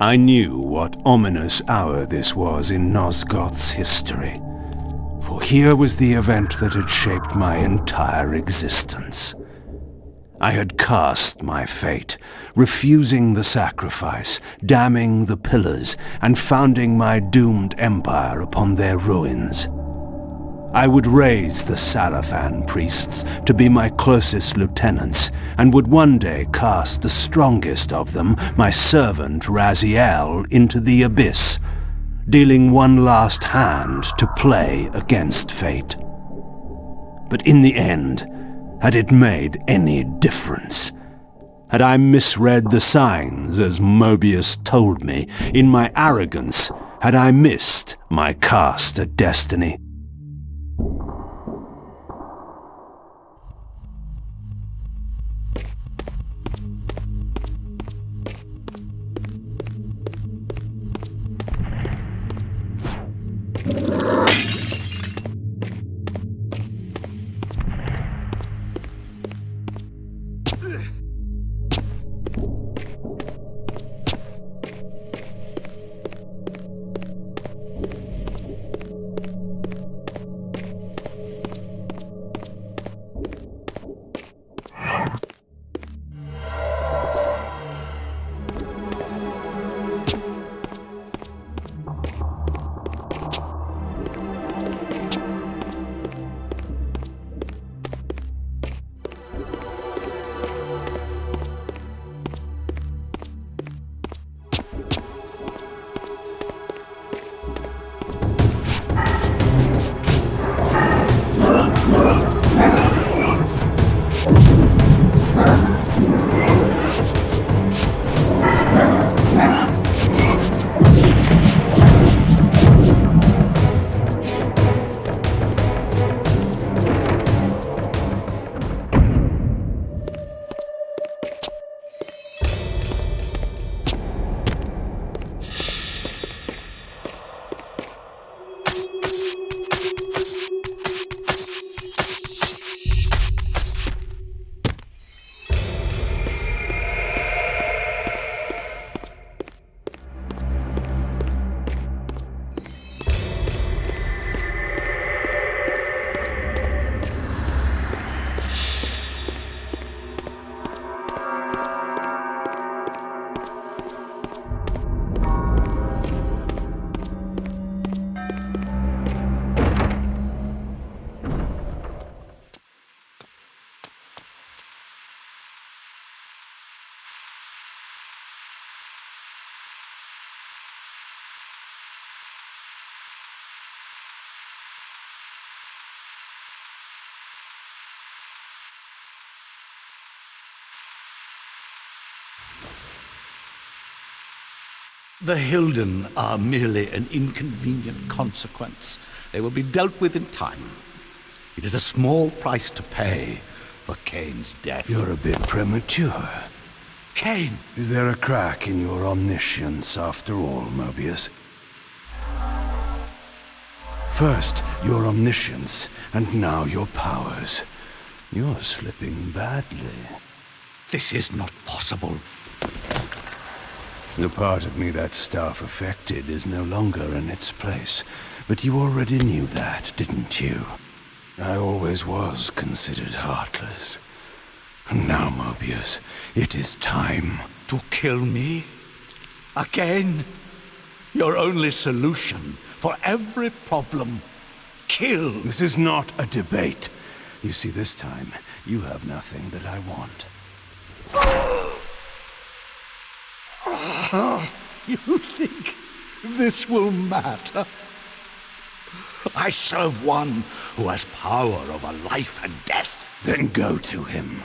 I knew what ominous hour this was in Nosgoth's history, for here was the event that had shaped my entire existence. I had cast my fate, refusing the sacrifice, damning the pillars, and founding my doomed empire upon their ruins. I would raise the Salafan priests to be my closest lieutenants, and would one day cast the strongest of them, my servant Raziel, into the abyss, dealing one last hand to play against fate. But in the end, had it made any difference? Had I misread the signs, as Mobius told me? In my arrogance, had I missed my cast at destiny? The Hilden are merely an inconvenient consequence. They will be dealt with in time. It is a small price to pay for Kain's death. You're a bit premature. Kain! Is there a crack in your omniscience after all, Mobius? First, your omniscience, and now your powers. You're slipping badly. This is not possible. The part of me that staff affected is no longer in its place. But you already knew that, didn't you? I always was considered heartless. And now, Mobius, it is time. To kill me? Again? Your only solution for every problem. Kill. This is not a debate. You see, this time, you have nothing that I want. You think this will matter? I serve one who has power over life and death. Then go to him.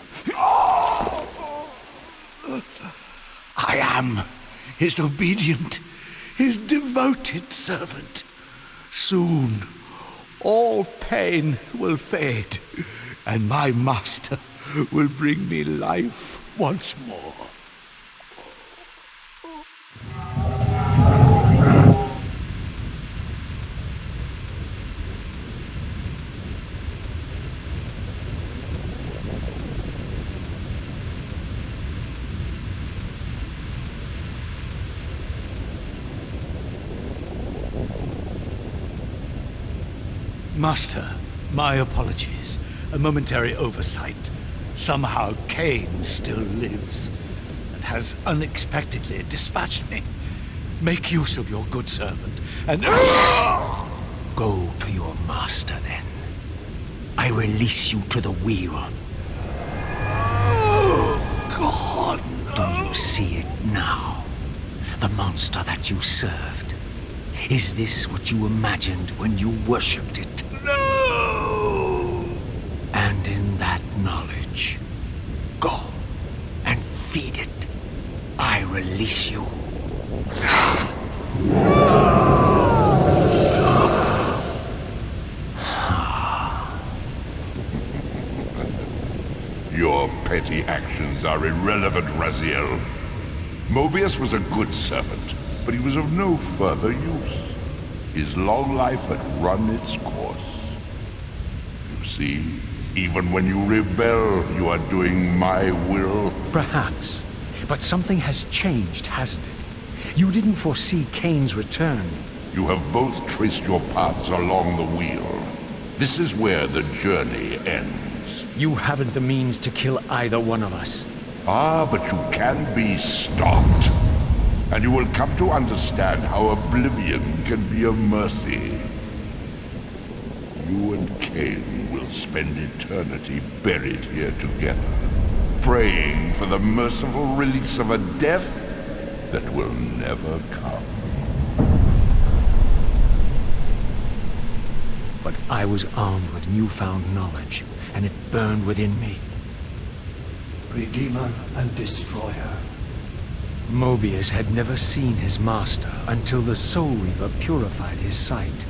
I am his obedient, his devoted servant. Soon, all pain will fade, and my master will bring me life once more. Master, my apologies. A momentary oversight. Somehow Kain still lives, and has unexpectedly dispatched me. Make use of your good servant, and... Go to your master, then. I release you to the wheel. Oh, God, no. Do you see it now? The monster that you served. Is this what you imagined when you worshipped it? No! And in that knowledge, go and feed it. I release you. Your petty actions are irrelevant, Raziel. Mobius was a good servant, but he was of no further use. His long life had run its course. You see, even when you rebel, you are doing my will. Perhaps. But something has changed, hasn't it? You didn't foresee Kain's return. You have both traced your paths along the wheel. This is where the journey ends. You haven't the means to kill either one of us. Ah, but you can be stopped. And you will come to understand how oblivion can be a mercy. You and Kain will spend eternity buried here together, praying for the merciful release of a death that will never come. But I was armed with newfound knowledge, and it burned within me. Redeemer and Destroyer. Mobius had never seen his master until the Soul Reaver purified his sight.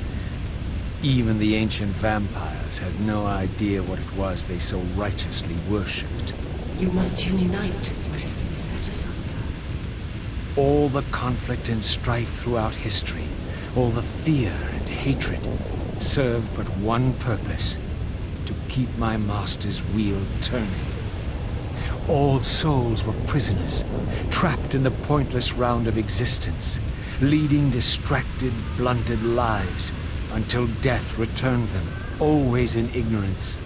Even the ancient vampires had no idea what it was they so righteously worshipped. You must unite what has been set asunder. All the conflict and strife throughout history, all the fear and hatred, served but one purpose: to keep my master's wheel turning. All souls were prisoners, trapped in the pointless round of existence, leading distracted, blunted lives until death returned them, always in ignorance,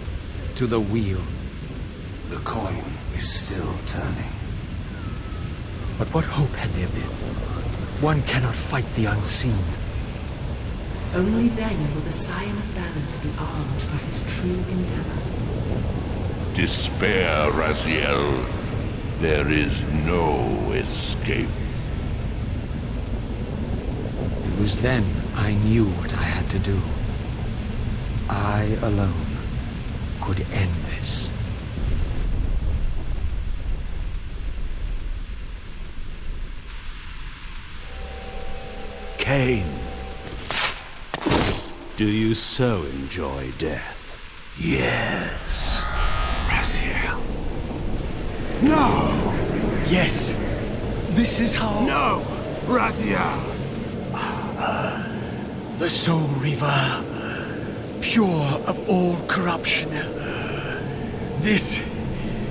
to the wheel. The coin is still turning. But what hope had there been? One cannot fight the unseen. Only then will the Scion of Balance be armed for his true endeavor. Despair, Raziel. There is no escape. It was then I knew what I had to do. I alone could end this. Kain. Do you so enjoy death? Yes. Raziel. No! Yes. This is how... No! Raziel! The Soul Reaver, pure of all corruption. This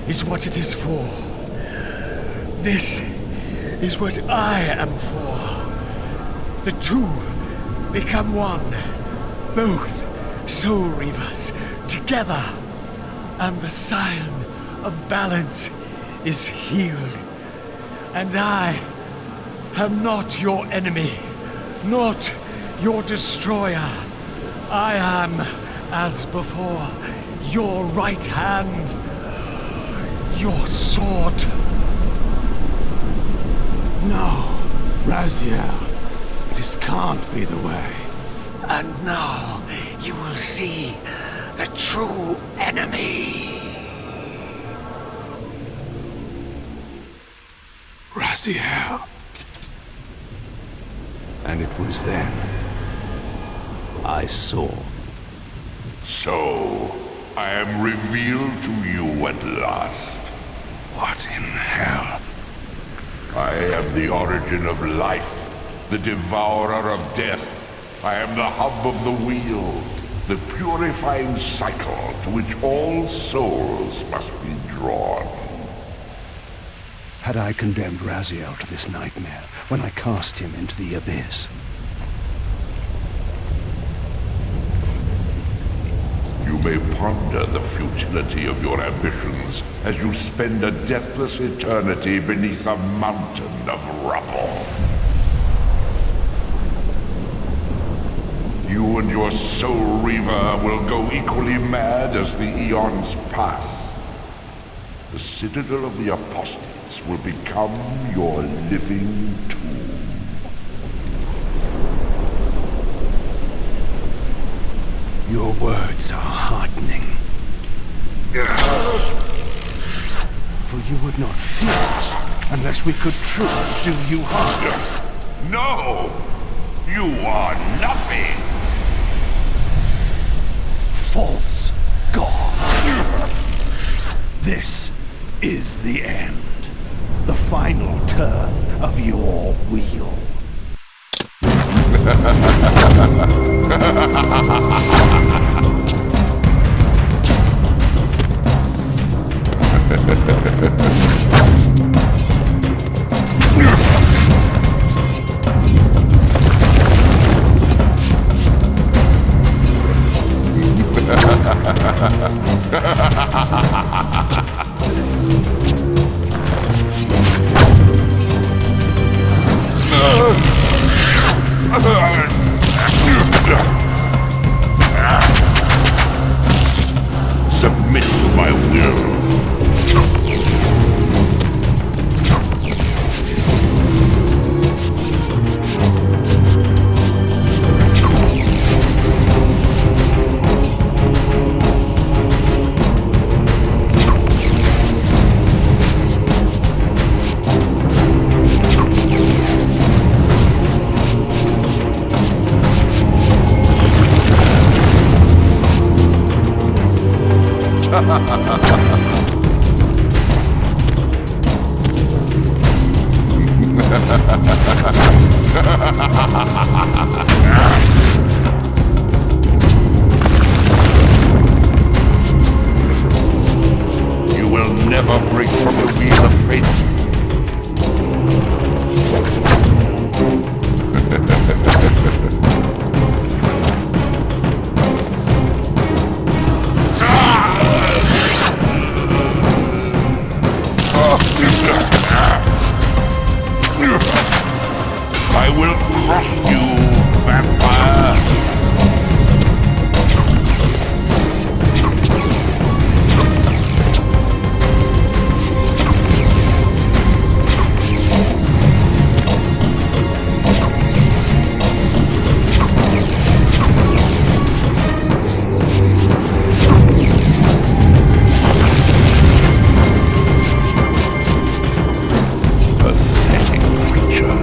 is what it is for. This is what I am for. The two become one. Both Soul Reavers together. And the Scion of Balance is healed. And I am not your enemy, not your destroyer. I am, as before, your right hand, your sword. No, Raziel. This can't be the way. And now you will see the true enemy. Raziel. And it was then I saw. So, I am revealed to you at last. What in hell? I am the origin of life, the devourer of death. I am the hub of the wheel, the purifying cycle to which all souls must be drawn. Had I condemned Raziel to this nightmare when I cast him into the abyss? may ponder the futility of your ambitions as you spend a deathless eternity beneath a mountain of rubble. You and your soul reaver will go equally mad as the eons pass. The citadel of the apostates will become your living tomb. Your words are heartening. For you would not fear us unless we could truly do you harm. No! You are nothing! False god. This is the end. The final turn of your wheel. Submit to my will. You will never break from the wheel of fate. I will crush you, vampire! Pathetic creature.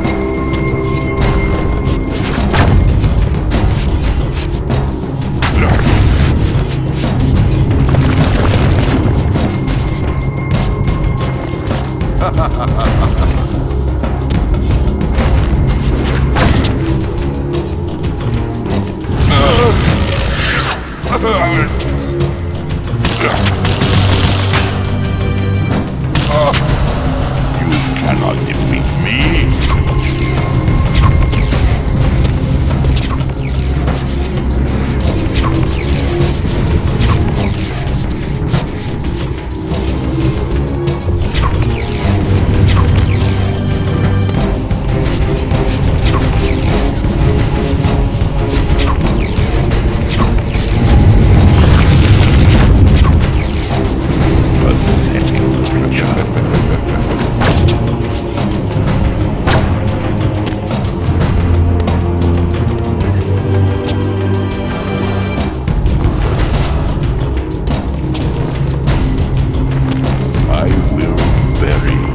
You cannot defeat me. Pathetic I will bury you.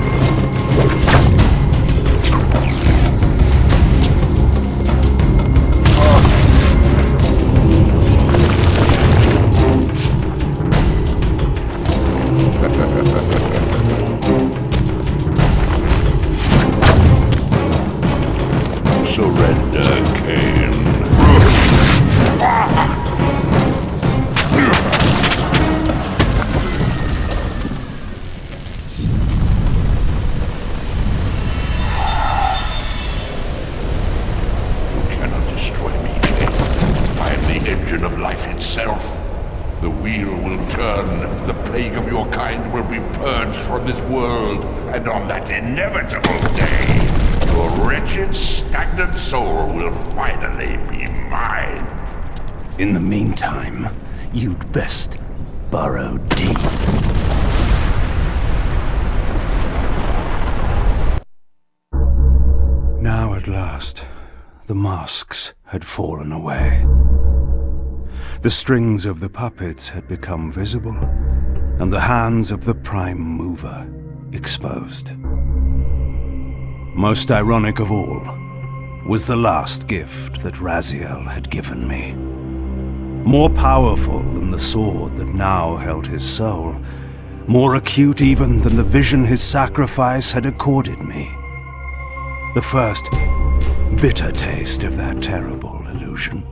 Surrender, Kain. You cannot destroy me, Kain. I am the engine of life itself. The wheel will turn, the plague of your kind will be purged from this world, and on that inevitable day, your wretched, stagnant soul will finally be mine. In the meantime, you'd best burrow deep. Now at last, the masks had fallen away. The strings of the puppets had become visible, and the hands of the Prime Mover exposed. Most ironic of all was the last gift that Raziel had given me. More powerful than the sword that now held his soul, more acute even than the vision his sacrifice had accorded me. The first bitter taste of that terrible illusion.